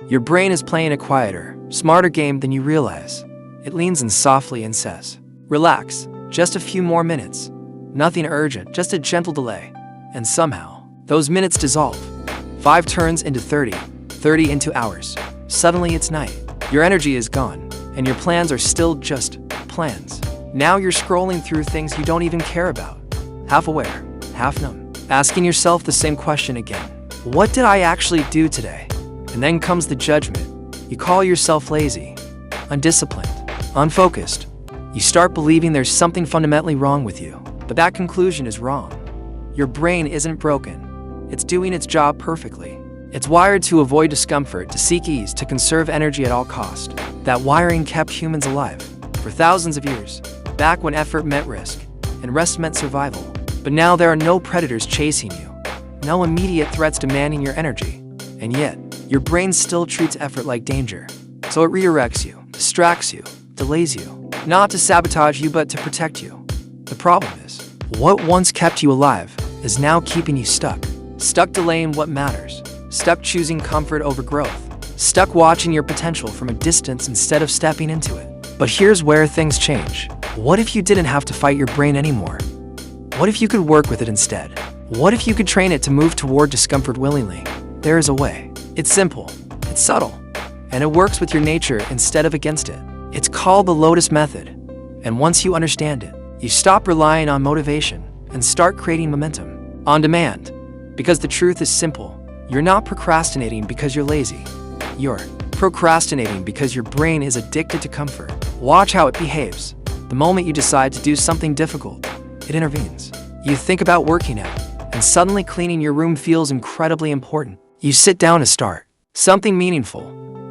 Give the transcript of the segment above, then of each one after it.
Your brain is playing a quieter, smarter game than you realize. It leans in softly and says, "Relax, just a few more minutes. Nothing urgent, just a gentle delay." And somehow, those minutes dissolve. 5 turns into 30, 30 into hours. Suddenly it's night. Your energy is gone, and your plans are still just plans. Now you're scrolling through things you don't even care about. Half aware, half numb. Asking yourself the same question again. What did I actually do today? And then comes the judgment. You call yourself lazy, undisciplined, unfocused. You start believing there's something fundamentally wrong with you. But that conclusion is wrong. Your brain isn't broken. It's doing its job perfectly. It's wired to avoid discomfort, to seek ease, to conserve energy at all cost. That wiring kept humans alive for thousands of years, back when effort meant risk and rest meant survival. But now there are no predators chasing you, no immediate threats demanding your energy. And yet, your brain still treats effort like danger. So it redirects you, distracts you, delays you, not to sabotage you but to protect you. The problem is, what once kept you alive is now keeping you stuck. Stuck delaying what matters. Stuck choosing comfort over growth. Stuck watching your potential from a distance instead of stepping into it. But here's where things change. What if you didn't have to fight your brain anymore? What if you could work with it instead? What if you could train it to move toward discomfort willingly? There is a way. It's simple, it's subtle, and it works with your nature instead of against it. It's called the Lotus Method. And once you understand it, you stop relying on motivation and start creating momentum on demand. Because the truth is simple. You're not procrastinating because you're lazy. You're procrastinating because your brain is addicted to comfort. Watch how it behaves. The moment you decide to do something difficult, it intervenes. You think about working out, and suddenly cleaning your room feels incredibly important. You sit down to start something meaningful,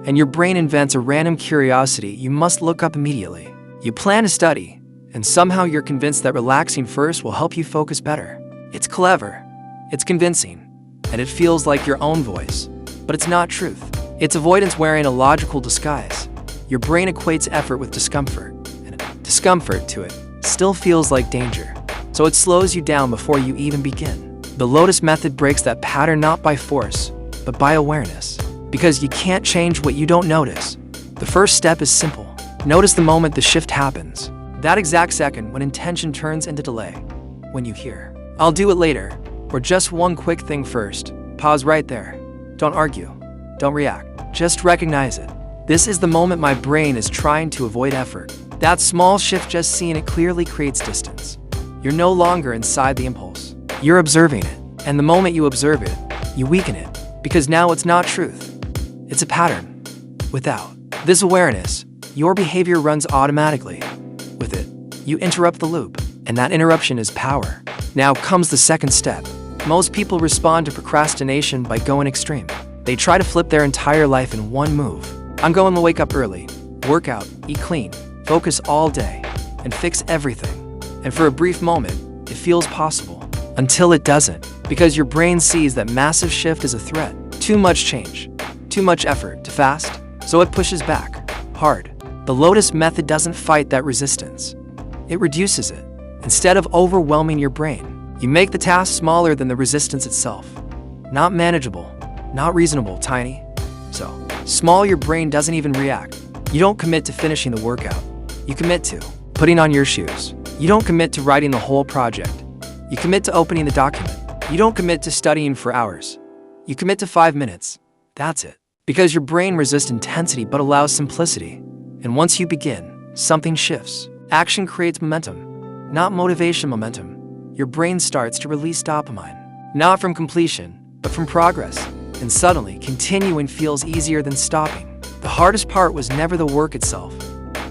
and your brain invents a random curiosity you must look up immediately. You plan to study, and somehow you're convinced that relaxing first will help you focus better. It's clever, it's convincing, and it feels like your own voice. But it's not truth. It's avoidance wearing a logical disguise. Your brain equates effort with discomfort, and discomfort to it still feels like danger. So it slows you down before you even begin. The Lotus Method breaks that pattern not by force, but by awareness. Because you can't change what you don't notice. The first step is simple. Notice the moment the shift happens. That exact second when intention turns into delay. When you hear, "I'll do it later," or "just one quick thing first." Pause right there. Don't argue. Don't react. Just recognize it. This is the moment my brain is trying to avoid effort. That small shift, just seeing it clearly, creates distance. You're no longer inside the impulse. You're observing it. And the moment you observe it, you weaken it. Because now it's not truth. It's a pattern. Without this awareness, your behavior runs automatically. With it, you interrupt the loop. And that interruption is power. Now comes the second step. Most people respond to procrastination by going extreme. They try to flip their entire life in one move. I'm going to wake up early, work out, eat clean, focus all day, and fix everything. And for a brief moment, it feels possible. Until it doesn't. Because your brain sees that massive shift is a threat. Too much change. Too much effort. Too fast. So it pushes back. Hard. The Lotus Method doesn't fight that resistance. It reduces it. Instead of overwhelming your brain, you make the task smaller than the resistance itself. Not manageable. Not reasonable, tiny. So small your brain doesn't even react. You don't commit to finishing the workout. You commit to putting on your shoes. You don't commit to writing the whole project. You commit to opening the document. You don't commit to studying for hours. You commit to 5 minutes. That's it. Because your brain resists intensity but allows simplicity. And once you begin, something shifts. Action creates momentum, not motivation momentum. Your brain starts to release dopamine, not from completion, but from progress. And suddenly, continuing feels easier than stopping. The hardest part was never the work itself.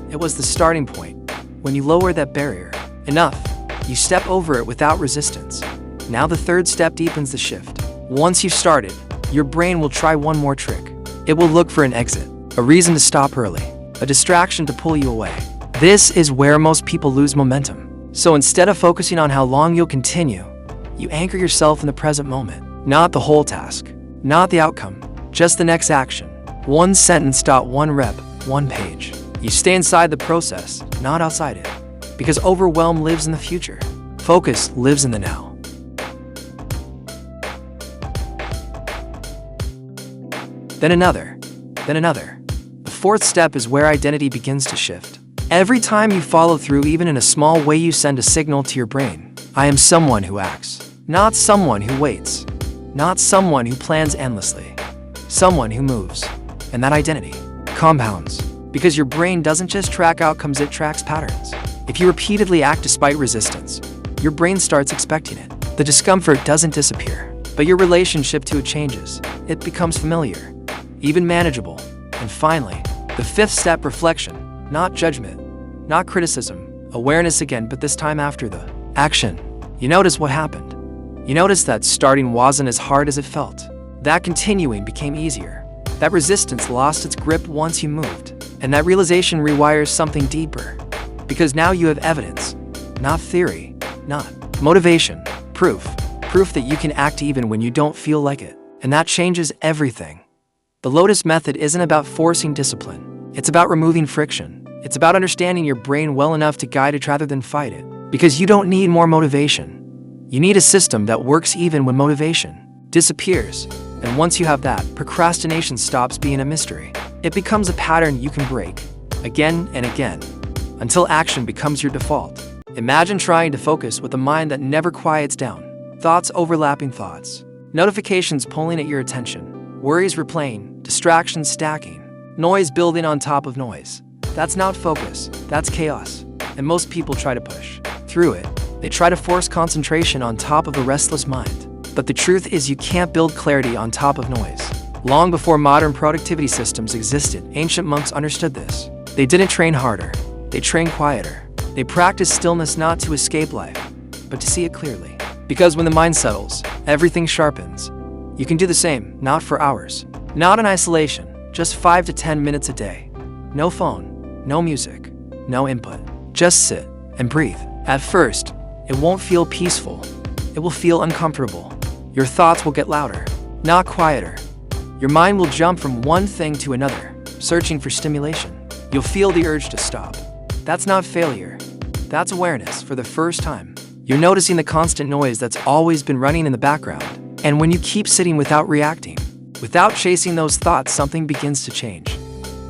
It was the starting point. When you lower that barrier, enough, you step over it without resistance. Now the third step deepens the shift. Once you've started, your brain will try one more trick. It will look for an exit, a reason to stop early, a distraction to pull you away. This is where most people lose momentum. So instead of focusing on how long you'll continue, you anchor yourself in the present moment. Not the whole task, not the outcome, just the next action. One sentence, one rep, one page. You stay inside the process, not outside it. Because overwhelm lives in the future. Focus lives in the now. Then another, then another. The fourth step is where identity begins to shift. Every time you follow through, even in a small way, you send a signal to your brain. I am someone who acts, not someone who waits, not someone who plans endlessly, someone who moves. And that identity compounds, because your brain doesn't just track outcomes, it tracks patterns. If you repeatedly act despite resistance, your brain starts expecting it. The discomfort doesn't disappear, but your relationship to it changes. It becomes familiar, even manageable. And finally, the fifth step, reflection. Not judgment, not criticism, awareness again, but this time after the action. You notice what happened. You notice that starting wasn't as hard as it felt. That continuing became easier. That resistance lost its grip once you moved. And that realization rewires something deeper. Because now you have evidence, not theory, not motivation, proof that you can act even when you don't feel like it. And that changes everything. The Lotus Method isn't about forcing discipline. It's about removing friction. It's about understanding your brain well enough to guide it rather than fight it. Because you don't need more motivation. You need a system that works even when motivation disappears. And once you have that, procrastination stops being a mystery. It becomes a pattern you can break, again and again, until action becomes your default. Imagine trying to focus with a mind that never quiets down. Thoughts overlapping thoughts. Notifications pulling at your attention. Worries replaying. Distractions stacking. Noise building on top of noise. That's not focus, that's chaos. And most people try to push through it. They try to force concentration on top of a restless mind. But the truth is, you can't build clarity on top of noise. Long before modern productivity systems existed, ancient monks understood this. They didn't train harder, they trained quieter. They practiced stillness not to escape life, but to see it clearly. Because when the mind settles, everything sharpens. You can do the same, not for hours, not in isolation, just 5 to 10 minutes a day. No phone. No music, no input. Just sit and breathe. At first, it won't feel peaceful. It will feel uncomfortable. Your thoughts will get louder, not quieter. Your mind will jump from one thing to another, searching for stimulation. You'll feel the urge to stop. That's not failure. That's awareness for the first time. You're noticing the constant noise that's always been running in the background. And when you keep sitting without reacting, without chasing those thoughts, something begins to change.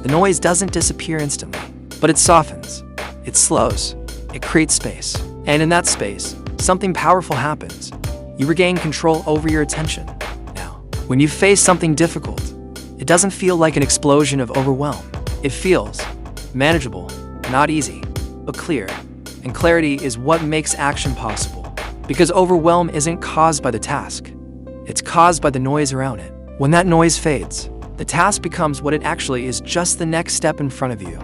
The noise doesn't disappear instantly, but it softens, it slows, it creates space. And in that space, something powerful happens. You regain control over your attention. Now, when you face something difficult, it doesn't feel like an explosion of overwhelm. It feels manageable, not easy, but clear. And clarity is what makes action possible. Because overwhelm isn't caused by the task, it's caused by the noise around it. When that noise fades, the task becomes what it actually is, just the next step in front of you.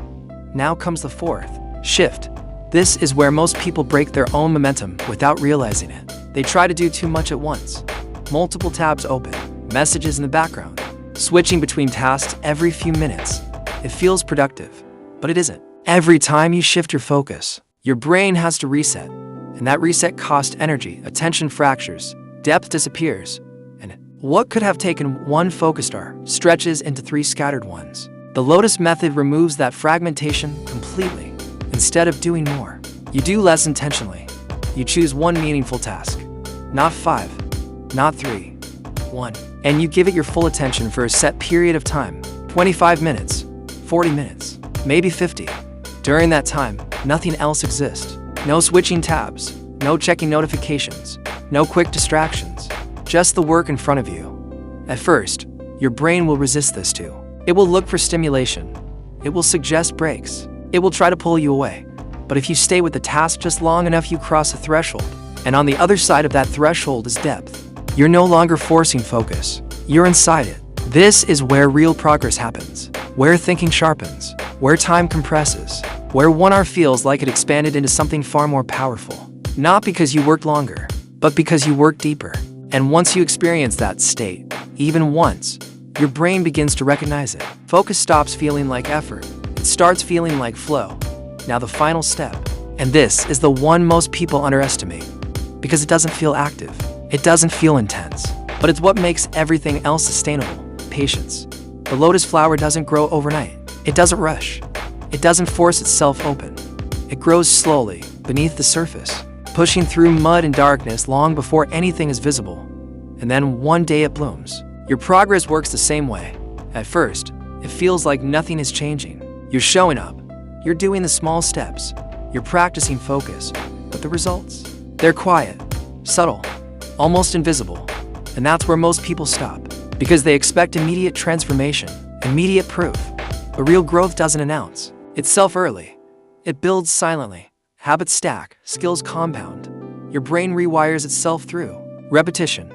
Now comes the fourth shift. This is where most people break their own momentum without realizing it. They try to do too much at once. Multiple tabs open, messages in the background, switching between tasks every few minutes. It feels productive, but it isn't. Every time you shift your focus, your brain has to reset. And that reset costs energy, attention fractures, depth disappears. What could have taken one focused star stretches into 3 scattered ones. The Lotus Method removes that fragmentation completely. Instead of doing more, you do less intentionally. You choose one meaningful task, not 5, not 3, 1. And you give it your full attention for a set period of time, 25 minutes, 40 minutes, maybe 50. During that time, nothing else exists. No switching tabs, no checking notifications, no quick distractions. Just the work in front of you. At first, your brain will resist this too. It will look for stimulation. It will suggest breaks. It will try to pull you away. But if you stay with the task just long enough, you cross a threshold. And on the other side of that threshold is depth. You're no longer forcing focus. You're inside it. This is where real progress happens. Where thinking sharpens. Where time compresses. Where 1 hour feels like it expanded into something far more powerful. Not because you worked longer, but because you worked deeper. And once you experience that state, even once, your brain begins to recognize it. Focus stops feeling like effort. It starts feeling like flow. Now the final step. And this is the one most people underestimate. Because it doesn't feel active. It doesn't feel intense. But it's what makes everything else sustainable. Patience. The lotus flower doesn't grow overnight. It doesn't rush. It doesn't force itself open. It grows slowly, beneath the surface, pushing through mud and darkness long before anything is visible. And then one day it blooms. Your progress works the same way. At first, it It feels like nothing is changing. You're showing up. You're doing the small steps. You're practicing focus. But the results? They're quiet, subtle, almost invisible. And that's where most people stop. Because they expect immediate transformation, immediate proof. But real growth doesn't announce itself early. It builds silently. Habits stack, skills compound. Your brain rewires itself through repetition.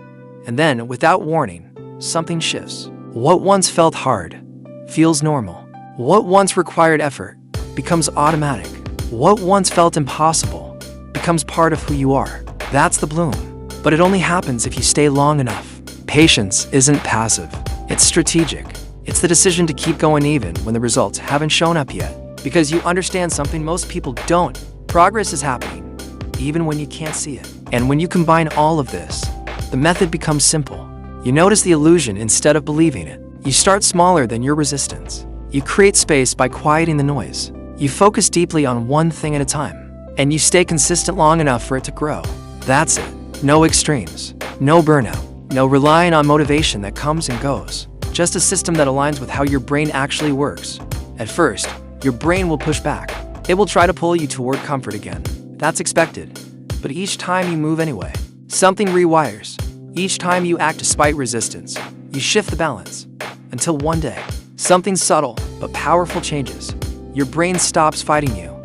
And then, without warning, something shifts. What once felt hard feels normal. What once required effort becomes automatic. What once felt impossible becomes part of who you are. That's the bloom. But it only happens if you stay long enough. Patience isn't passive. It's strategic. It's the decision to keep going even when the results haven't shown up yet. Because you understand something most people don't. Progress is happening, even when you can't see it. And when you combine all of this, the method becomes simple. You notice the illusion instead of believing it. You start smaller than your resistance. You create space by quieting the noise. You focus deeply on one thing at a time. And you stay consistent long enough for it to grow. That's it. No extremes. No burnout. No relying on motivation that comes and goes. Just a system that aligns with how your brain actually works. At first, your brain will push back. It will try to pull you toward comfort again. That's expected. But each time you move anyway, something rewires. Each time you act despite resistance, you shift the balance. Until one day, something subtle but powerful changes. Your brain stops fighting you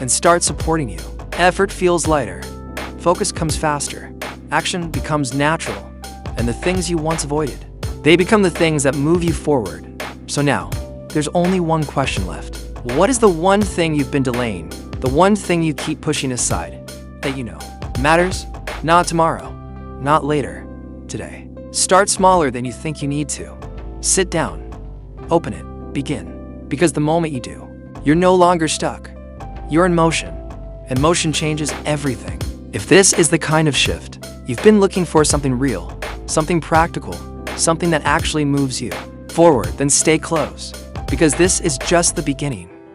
and starts supporting you. Effort feels lighter. Focus comes faster. Action becomes natural. And the things you once avoided, they become the things that move you forward. So now, there's only one question left. What is the one thing you've been delaying? The one thing you keep pushing aside that you know matters? Not tomorrow, not later, today. Start smaller than you think you need to. Sit down, open it, begin. Because the moment you do, you're no longer stuck. You're in motion, and motion changes everything. If this is the kind of shift you've been looking for, something real, something practical, something that actually moves you forward, then stay close. Because this is just the beginning.